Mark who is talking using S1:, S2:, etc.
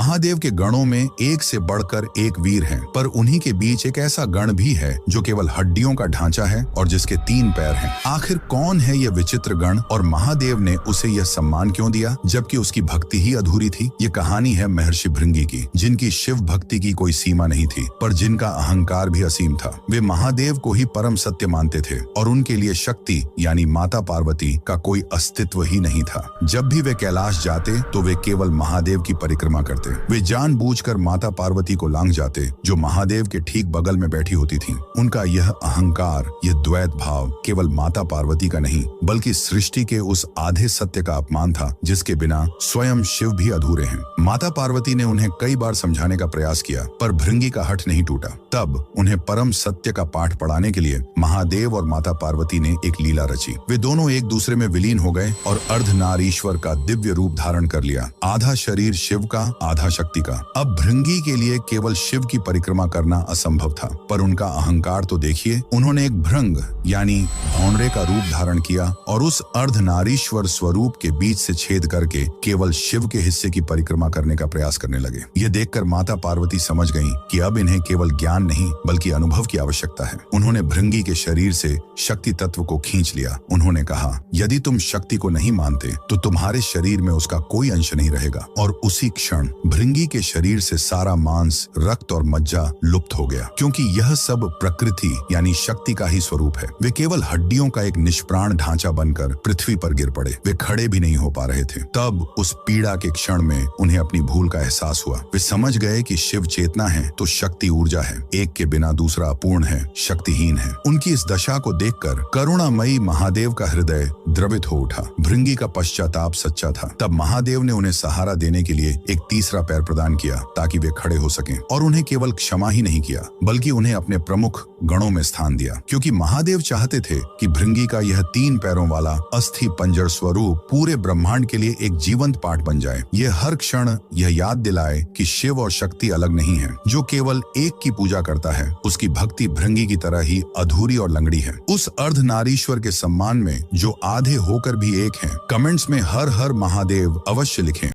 S1: महादेव के गणों में एक से बढ़कर एक वीर हैं, पर उन्हीं के बीच एक ऐसा गण भी है जो केवल हड्डियों का ढांचा है और जिसके 3 पैर हैं। आखिर कौन है यह विचित्र गण और महादेव ने उसे यह सम्मान क्यों दिया जबकि उसकी भक्ति ही अधूरी थी? ये कहानी है महर्षि भृंगी की, जिनकी शिव भक्ति की कोई सीमा नहीं थी, पर जिनका अहंकार भी असीम था। वे महादेव को ही परम सत्य मानते थे और उनके लिए शक्ति यानी माता पार्वती का कोई अस्तित्व ही नहीं था। जब भी वे कैलाश जाते तो वे केवल महादेव की परिक्रमा करते। वे जानबूझकर माता पार्वती को लांघ जाते, जो महादेव के ठीक बगल में बैठी होती थीं। उनका यह अहंकार, यह द्वैत भाव केवल माता पार्वती का नहीं बल्कि सृष्टि के उस आधे सत्य का अपमान था जिसके बिना स्वयं शिव भी अधूरे हैं। माता पार्वती ने उन्हें कई बार समझाने का प्रयास किया, पर भृंगी का हठ नहीं टूटा। तब उन्हें परम सत्य का पाठ पढ़ाने के लिए महादेव और माता पार्वती ने एक लीला रची। वे दोनों एक दूसरे में विलीन हो गए और अर्धनारीश्वर का दिव्य रूप धारण कर लिया, आधा शरीर शिव का, आधा शक्ति का। अब भृंगी के लिए केवल शिव की परिक्रमा करना असंभव था, पर उनका अहंकार तो देखिए। उन्होंने एक भृंग यानी भौंडरे का रूप धारण किया और उस अर्धनारीश्वर स्वरूप के बीच से छेद करके केवल शिव के हिस्से की परिक्रमा करने का प्रयास करने लगे। यह देखकर माता पार्वती समझ गईं कि अब इन्हें केवल ज्ञान नहीं बल्कि अनुभव की आवश्यकता है। उन्होंने भृंगी के शरीर से शक्ति तत्व को खींच लिया। उन्होंने कहा, यदि तुम शक्ति को नहीं मानते तो तुम्हारे शरीर में उसका कोई अंश नहीं रहेगा। और उसी क्षण भृंगी के शरीर से सारा मांस, रक्त और मज्जा लुप्त हो गया, क्योंकि यह सब प्रकृति यानी शक्ति का ही स्वरूप है। वे केवल हड्डियों का एक निष्प्राण ढांचा बनकर पृथ्वी पर गिर पड़े। वे खड़े भी नहीं हो पा रहे थे। तब उस पीड़ा के क्षण में उन्हें अपनी भूल का एहसास हुआ। वे समझ गए कि शिव चेतना है तो शक्ति ऊर्जा है, एक के बिना दूसरा अपूर्ण है, शक्तिहीन है। उनकी इस दशा को देखकर करुणामयी महादेव का हृदय द्रवित हो उठा। भृंगी का पश्चाताप सच्चा था। तब महादेव ने उन्हें सहारा देने के लिए एक तीसरा पैर प्रदान किया ताकि वे खड़े हो सकें, और उन्हें केवल क्षमा ही नहीं किया बल्कि उन्हें अपने प्रमुख गणों में स्थान दिया, क्योंकि महादेव चाहते थे कि भृंगी का यह 3 पैरों वाला अस्थि पंजर स्वरूप पूरे ब्रह्मांड के लिए एक जीवंत पाठ बन जाए। यह हर क्षण यह याद दिलाए कि शिव और शक्ति अलग नहीं है। जो केवल एक की पूजा करता है उसकी भक्ति भृंगी की तरह ही अधूरी और लंगड़ी है। उस अर्धनारीश्वर के सम्मान में जो आधे होकर भी एक हैं, कमेंट्स में हर हर महादेव अवश्य लिखें।